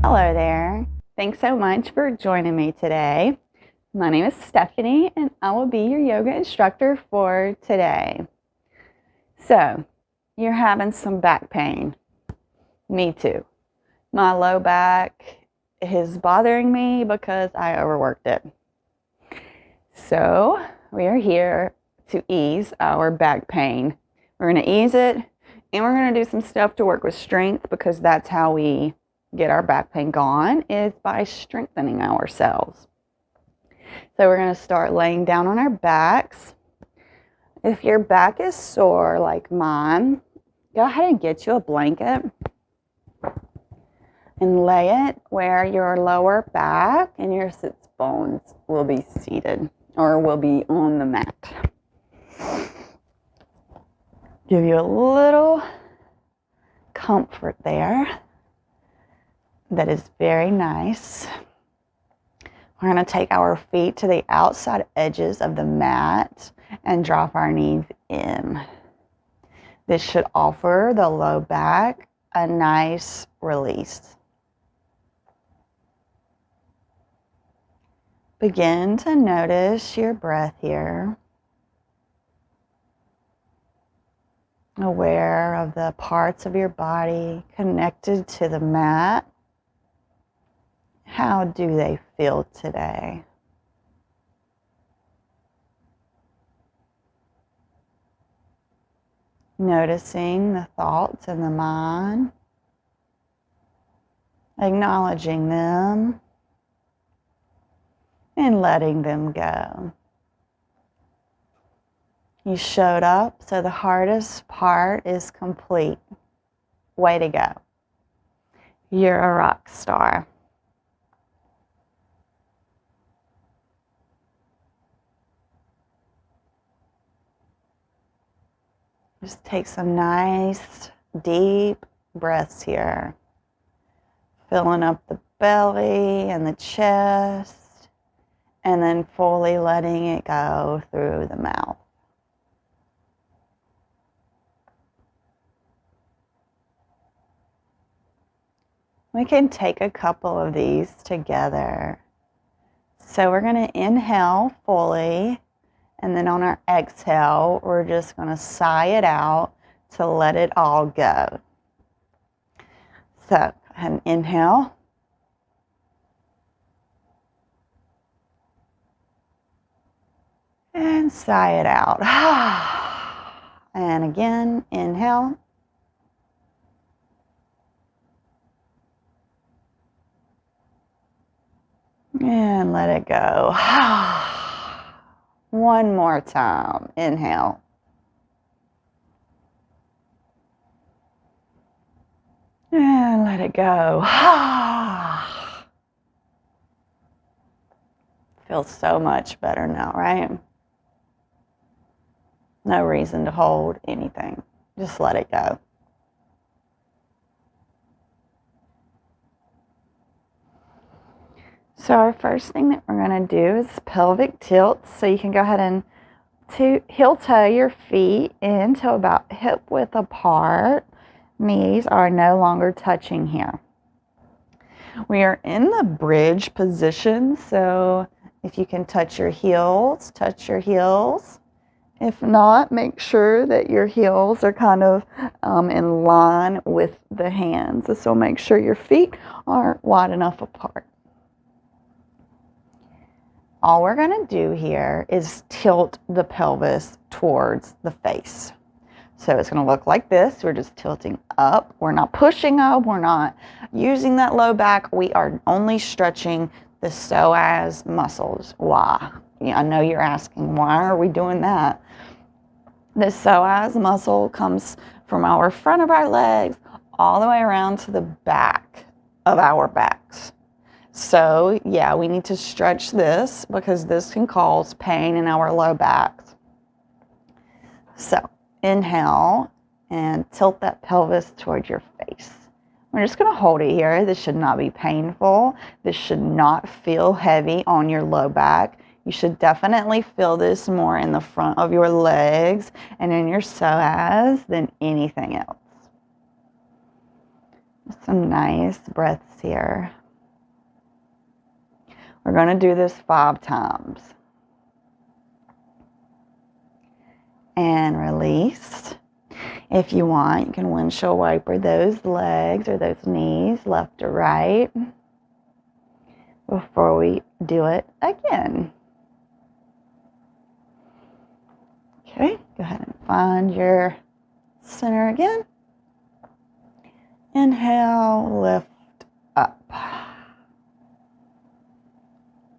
Hello there. Thanks so much for joining me today. My name is Stephanie and I will be your yoga instructor for today. So, you're having some back pain. Me too. My low back is bothering me because I overworked it. So, we are here to ease our back pain. We're going to ease it and we're going to do some stuff to work with strength because that's how we get our back pain gone, is by strengthening ourselves. So we're going to start laying down on our backs. If your back is sore like mine, go ahead and get you a blanket and lay it where your lower back and your sits bones will be seated or will be on the mat. Give you a little comfort there. That is very nice. We're going to take our feet to the outside edges of the mat and drop our knees in. This should offer the low back a nice release. Begin to notice your breath here. Aware of the parts of your body connected to the mat. How do they feel today? Noticing the thoughts in the mind, acknowledging them, and letting them go. You showed up, so the hardest part is complete. Way to go. You're a rock star. Just take some nice, deep breaths here. Filling up the belly and the chest, and then fully letting it go through the mouth. We can take a couple of these together. So we're going to inhale fully. And then on our exhale, we're just going to sigh it out to let it all go. So, go ahead and inhale. And sigh it out. And again, inhale. And let it go. One more time. Inhale. And let it go. Feels so much better now, right? No reason to hold anything. Just let it go. So our first thing that we're going to do is pelvic tilt. So you can go ahead and heel toe your feet into about hip width apart. Knees are no longer touching here. We are in the bridge position. So if you can touch your heels, touch your heels. If not, make sure that your heels are kind of in line with the hands. So make sure your feet are wide enough apart. All we're going to do here is tilt the pelvis towards the face. So it's going to look like this. We're just tilting up. We're not pushing up. We're not using that low back. We are only stretching the psoas muscles. Why? Yeah, I know you're asking, why are we doing that? The psoas muscle comes from our front of our legs all the way around to the back of our backs. So, yeah, we need to stretch this because this can cause pain in our low backs. So, inhale and tilt that pelvis towards your face. We're just going to hold it here. This should not be painful. This should not feel heavy on your low back. You should definitely feel this more in the front of your legs and in your psoas than anything else. Some nice breaths here. We're going to do this 5 times. And release. If you want, you can windshield wiper those legs or those knees left or right before we do it again. Okay, go ahead and find your center again. Inhale, lift up.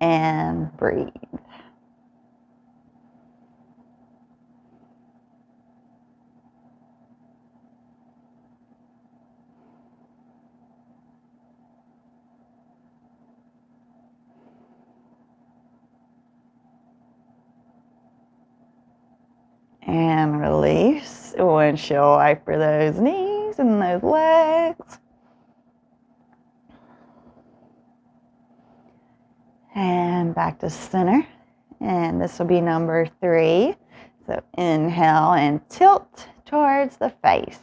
And breathe. And release. Windshield wiper those knees and those legs. And back to center. And this will be number 3. So inhale and tilt towards the face.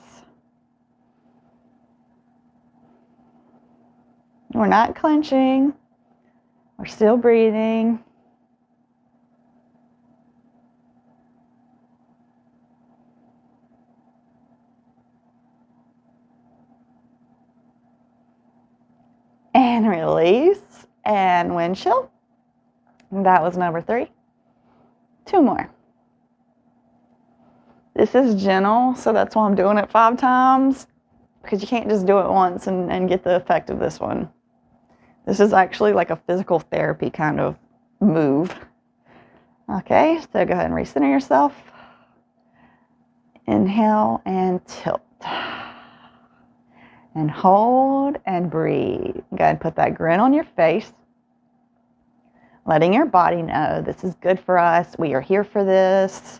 We're not clenching. We're still breathing. And release. And windshield. That was number 3. 2 more. This is gentle, so that's why I'm doing it 5 times. Because you can't just do it once and get the effect of this one. This is actually like a physical therapy kind of move. Okay, so go ahead and recenter yourself. Inhale and tilt. And hold and breathe. Go ahead and put that grin on your face. Letting your body know this is good for us. We are here for this.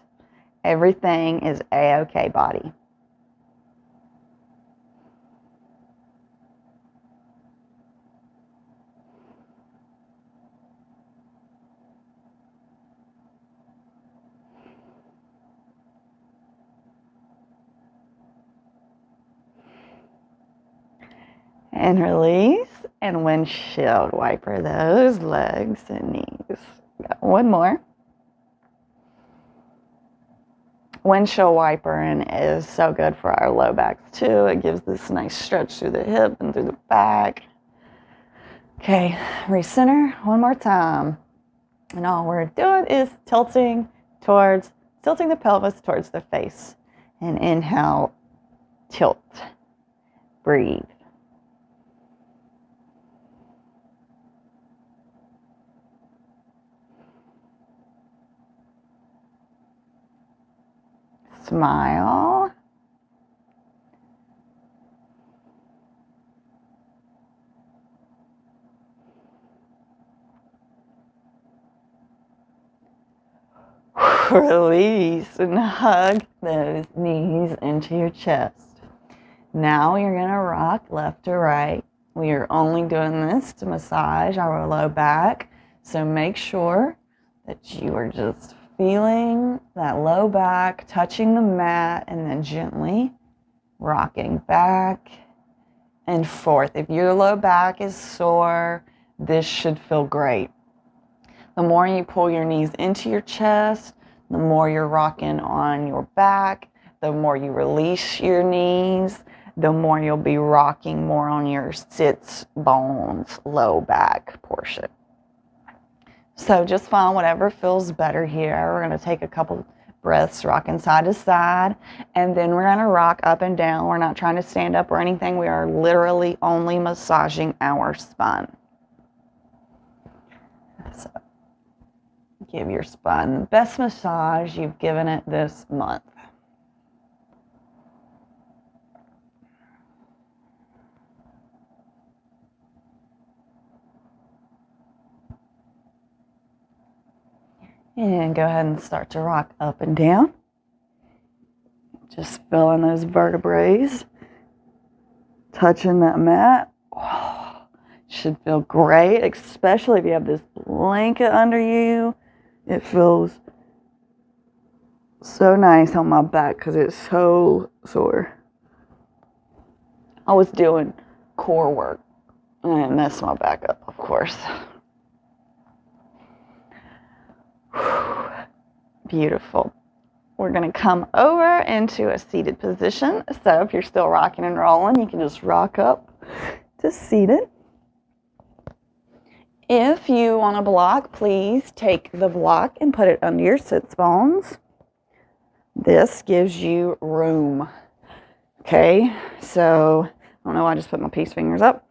Everything is A-okay, body. And release. And windshield wiper those legs and knees. Got 1 more. Windshield wipering is so good for our low backs too. It gives this nice stretch through the hip and through the back. Okay, recenter 1 more time. And all we're doing is tilting the pelvis towards the face. And inhale, tilt, breathe. Smile. Release and hug those knees into your chest. Now you're going to rock left to right. We are only doing this to massage our low back. So make sure that you are just feeling that low back touching the mat and then gently rocking back and forth. If your low back is sore, this should feel great. The more you pull your knees into your chest, the more you're rocking on your back, the more you release your knees, the more you'll be rocking more on your sits bones, low back portion. So just find whatever feels better here. We're going to take a couple breaths rocking side to side, and then we're going to rock up and down. We're not trying to stand up or anything. We are literally only massaging our spine. So give your spine the best massage you've given it this month. And go ahead and start to rock up and down. Just feeling those vertebrae, touching that mat. Oh, should feel great, especially if you have this blanket under you. It feels so nice on my back because it's so sore. I was doing core work. And mess my back up, of course. Beautiful. We're going to come over into a seated position. So if you're still rocking and rolling, you can just rock up to seated. If you want a block, please take the block and put it under your sits bones. This gives you room. Okay, so I don't know why I just put my peace fingers up.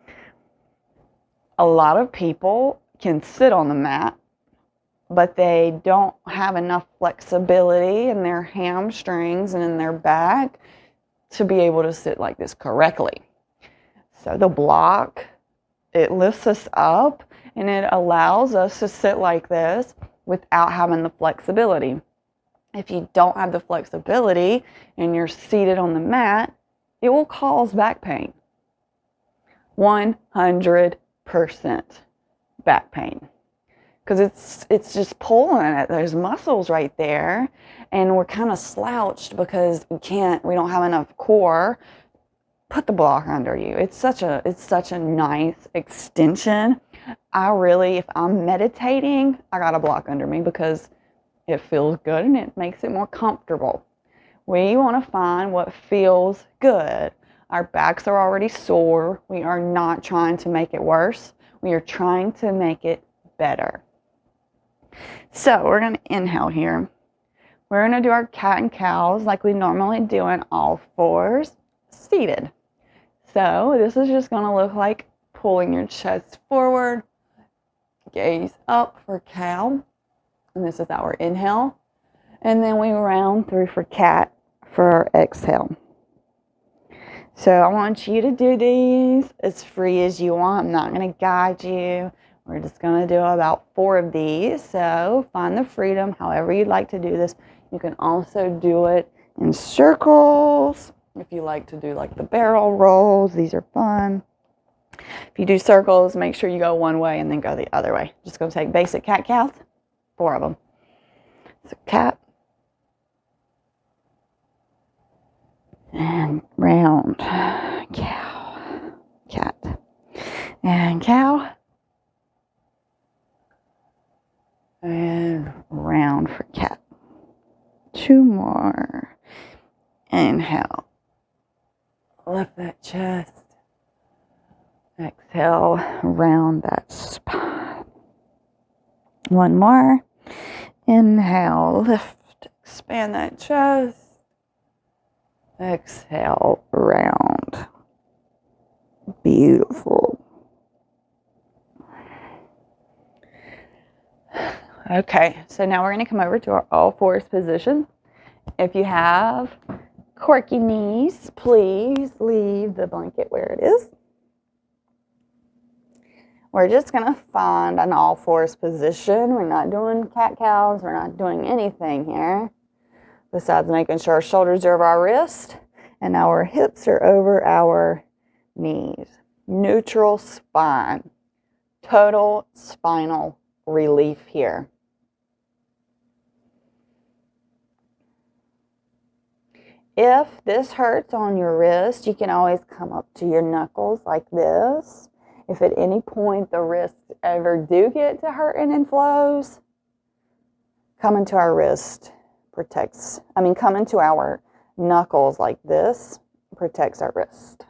A lot of people can sit on the mat, but they don't have enough flexibility in their hamstrings and in their back to be able to sit like this correctly. So the block, it lifts us up and it allows us to sit like this without having the flexibility. If you don't have the flexibility and you're seated on the mat, it will cause back pain. 100% back pain. Because it's just pulling at those muscles right there, and we're kind of slouched because we don't have enough core. Put the block under you. It's such a nice extension. If I'm meditating, I got a block under me because it feels good and it makes it more comfortable. We want to find what feels good. Our backs are already sore. We are not trying to make it worse. We are trying to make it better. So we're going to inhale here. We're going to do our cat and cows like we normally do in all fours, seated. So this is just going to look like pulling your chest forward, gaze up for cow, and this is our inhale. And then we round through for cat for our exhale. So I want you to do these as free as you want. I'm not going to guide you. We're just going to do about 4 of these. So find the freedom however you'd like to do this. You can also do it in circles. If you like to do like the barrel rolls, these are fun. If you do circles, make sure you go one way and then go the other way. Just going to take basic cat cows, 4 of them. So cat. And round, cow, cat, and cow, and round for cat. 2 more. Inhale, lift that chest. Exhale, round that spine. 1 more. Inhale, lift, expand that chest. Exhale, round. Beautiful. Okay, so now we're going to come over to our all fours position. If you have quirky knees, please leave the blanket where it is. We're just going to find an all fours position. We're not doing cat cows. We're not doing anything here besides making sure our shoulders are over our wrist and our hips are over our knees. Neutral spine. Total spinal relief here. If this hurts on your wrist, you can always come up to your knuckles like this. If at any point the wrists ever do get to hurting and flows, coming to our wrist coming to our knuckles like this protects our wrist.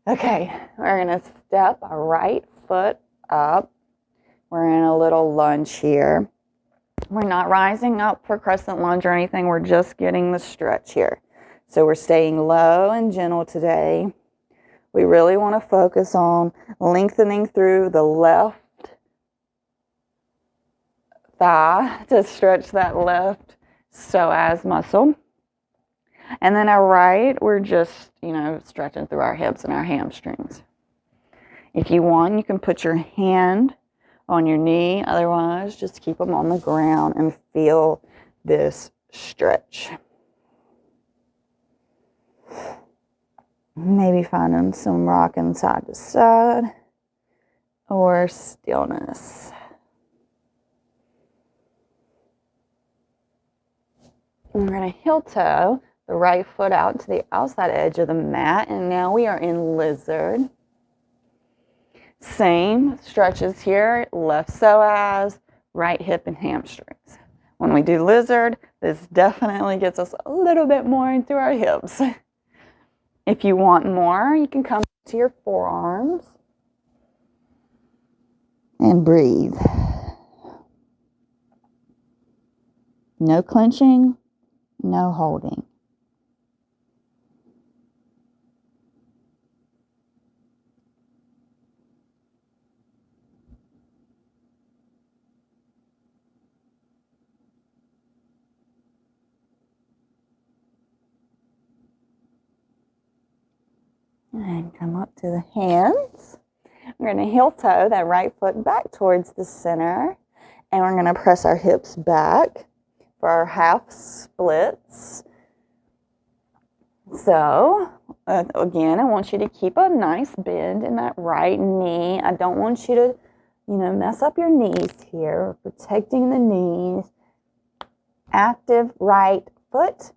Okay, we're going to step our right foot up. We're in a little lunge here. We're not rising up for crescent lunge or anything. We're just getting the stretch here. So we're staying low and gentle today. We really want to focus on lengthening through the left thigh to stretch that left psoas muscle. And then our right, we're just, stretching through our hips and our hamstrings. If you want, you can put your hand on your knee. Otherwise, just keep them on the ground and feel this stretch. Maybe finding some rocking side to side or stillness. We're going to heel toe the right foot out to the outside edge of the mat, and now we are in lizard. Same stretches here, left psoas, right hip and hamstrings. When we do lizard, this definitely gets us a little bit more into our hips. If you want more, you can come to your forearms and breathe. No clenching, no holding. And come up to the hands. We're going to heel toe that right foot back towards the center. And we're going to press our hips back for our half splits. So, again, I want you to keep a nice bend in that right knee. I don't want you to, mess up your knees here. We're protecting the knees. Active right foot.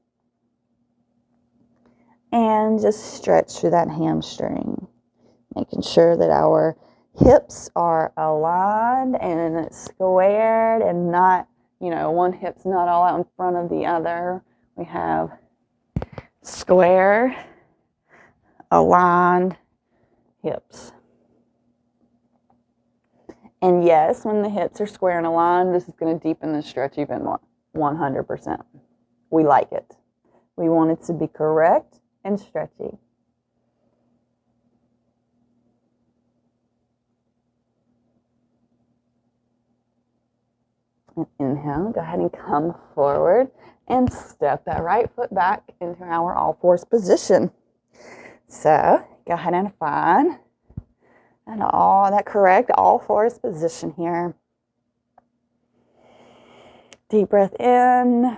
And just stretch through that hamstring. Making sure that our hips are aligned and squared and not, one hip's not all out in front of the other. We have square, aligned hips. And yes, when the hips are square and aligned, this is going to deepen the stretch even more, 100%. We like it. We want it to be correct and stretchy. And inhale, go ahead and come forward and step that right foot back into our all fours position. So go ahead and find that correct all fours position here. Deep breath in.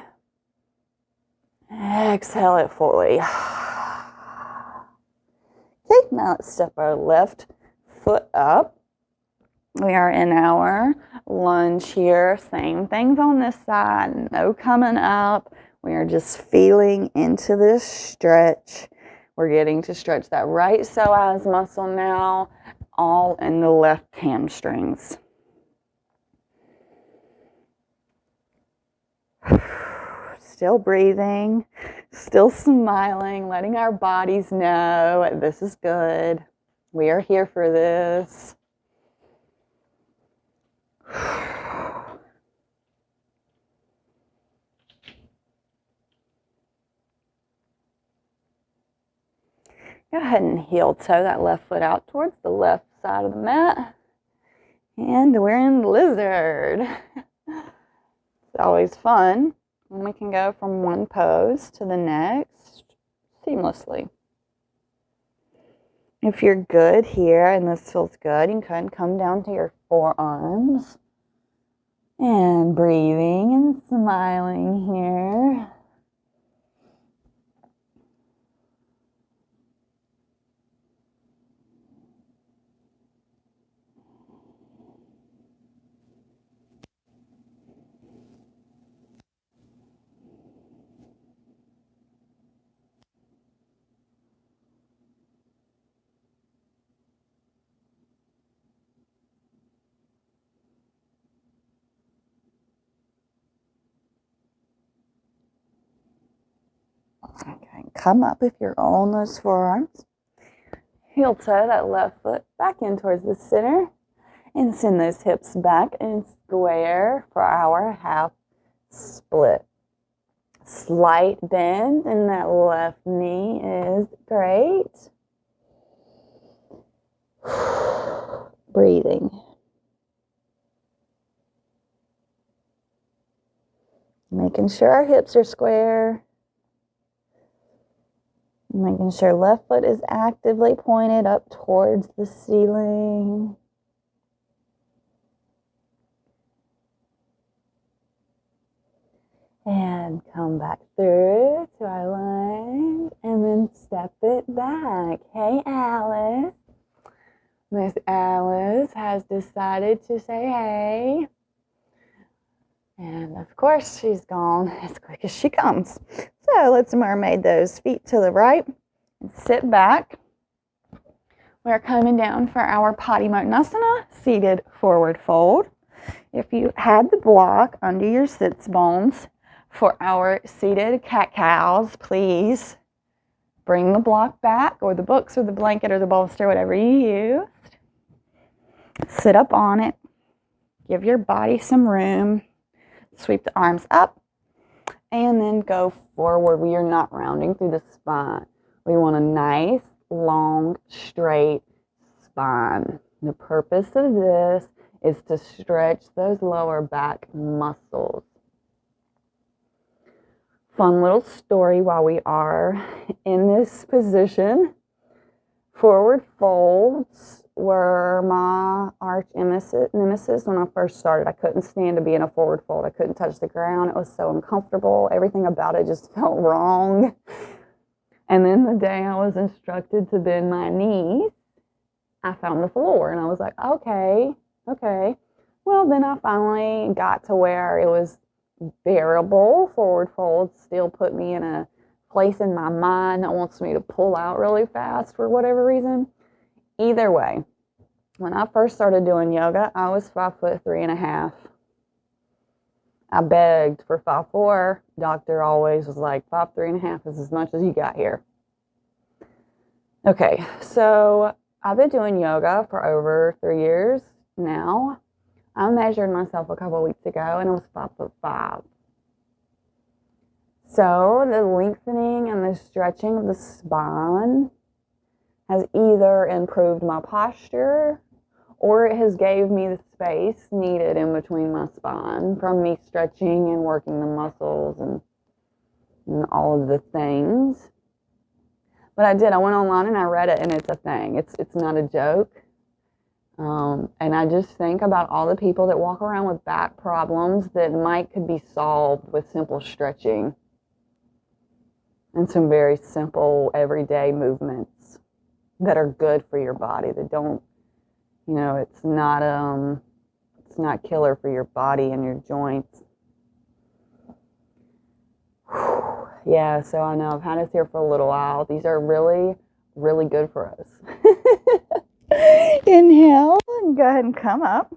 Exhale it fully. Okay, now let's step our left foot up. We are in our lunge here. Same things on this side. No coming up. We are just feeling into this stretch. We're getting to stretch that right psoas muscle now, all in the left hamstrings. Still breathing, still smiling, letting our bodies know this is good. We are here for this. Go ahead and heel toe that left foot out towards the left side of the mat. And we're in lizard. It's always fun when we can go from one pose to the next seamlessly. If you're good here and this feels good, you can come down to your forearms and breathing and smiling here. Okay, come up if you're on those forearms. Heel toe that left foot back in towards the center and send those hips back and square for our half split. Slight bend in that left knee is great. Breathing. Making sure our hips are square. Making sure left foot is actively pointed up towards the ceiling. And come back through to our lunge and then step it back. Hey, Alice. Miss Alice has decided to say hey. And of course, she's gone as quick as she comes. So So let's mermaid those feet to the right and sit back. We're coming down for our Padimottanasana, seated forward fold. If you had the block under your sits bones for our seated cat-cows, please bring the block back, or the books or the blanket or the bolster, whatever you used. Sit up on it. Give your body some room. Sweep the arms up and then go forward. We are not rounding through the spine. We want a nice, long, straight spine. The purpose of this is to stretch those lower back muscles. Fun little story while we are in this position. Forward folds were my arch nemesis when I first started. I couldn't stand to be in a forward fold. I couldn't touch the ground. It was so uncomfortable. Everything about it just felt wrong. And then the day I was instructed to bend my knees, I found the floor and I was like, okay. Well, then I finally got to where it was bearable. Forward folds still put me in a place in my mind that wants me to pull out really fast for whatever reason. Either way, when I first started doing yoga, I was 5'3.5". I begged for 5'4". Doctor always was like, 5'3.5" is as much as you got here. Okay, so I've been doing yoga for over 3 years now. I measured myself a couple weeks ago and I was 5'5". So the lengthening and the stretching of the spine has either improved my posture or it has gave me the space needed in between my spine from me stretching and working the muscles and all of the things. But I went online and I read it, and it's a thing. It's not a joke. And I just think about all the people that walk around with back problems that could be solved with simple stretching and some very simple everyday movements that are good for your body, that don't, it's not killer for your body and your joints. Yeah, so I know I've had us here for a little while. These are really, really good for us. Inhale and go ahead and come up.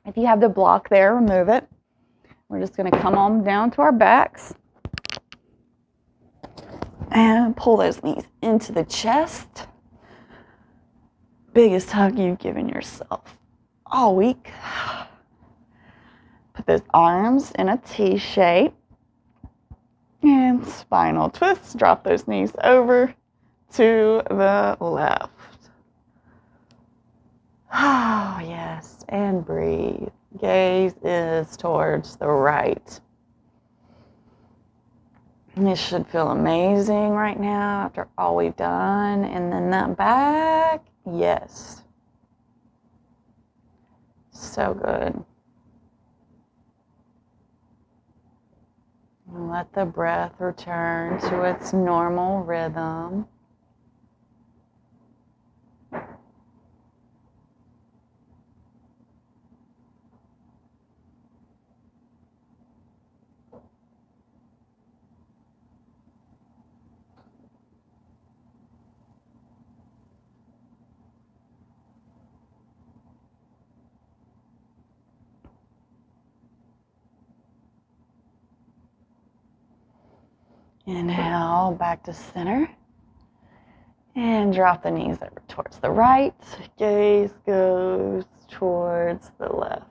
If you have the block there, remove it. We're just going to come on down to our backs and pull those knees into the chest. Biggest hug you've given yourself all week. Put those arms in a T shape and spinal twist. Drop those knees over to the left. Oh, yes, and breathe. Gaze is towards the right. This should feel amazing right now after all we've done. And then that back, yes. So good. Let the breath return to its normal rhythm. Inhale, back to center. And drop the knees over towards the right. Gaze goes towards the left.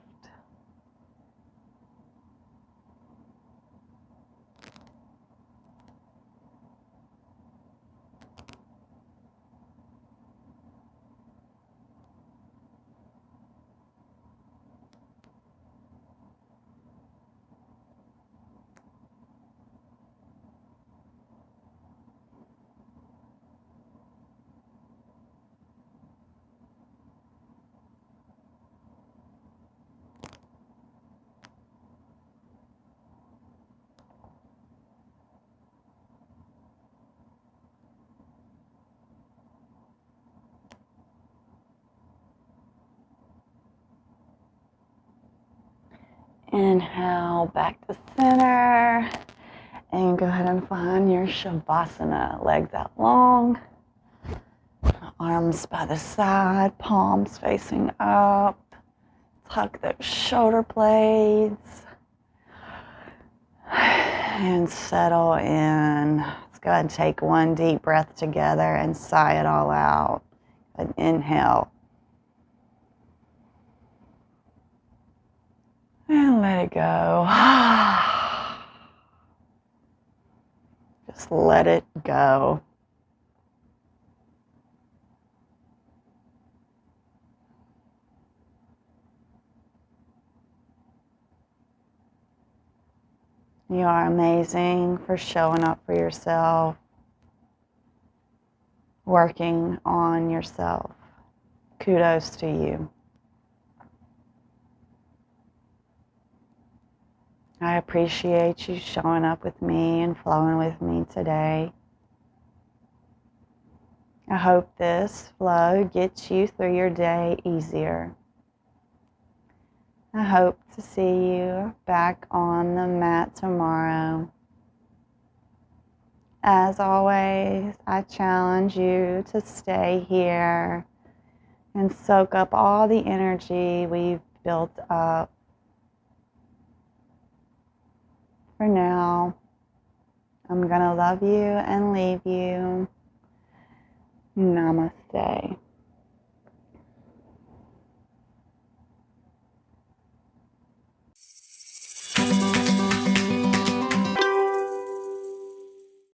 Inhale, back to center. And go ahead and find your Shavasana. Legs out long. Arms by the side. Palms facing up. Tuck those shoulder blades. And settle in. Let's go ahead and take one deep breath together and sigh it all out. And inhale. And let it go. Just let it go. You are amazing for showing up for yourself, working on yourself. Kudos to you. I appreciate you showing up with me and flowing with me today. I hope this flow gets you through your day easier. I hope to see you back on the mat tomorrow. As always, I challenge you to stay here and soak up all the energy we've built up. For now, I'm gonna love you and leave you. Namaste.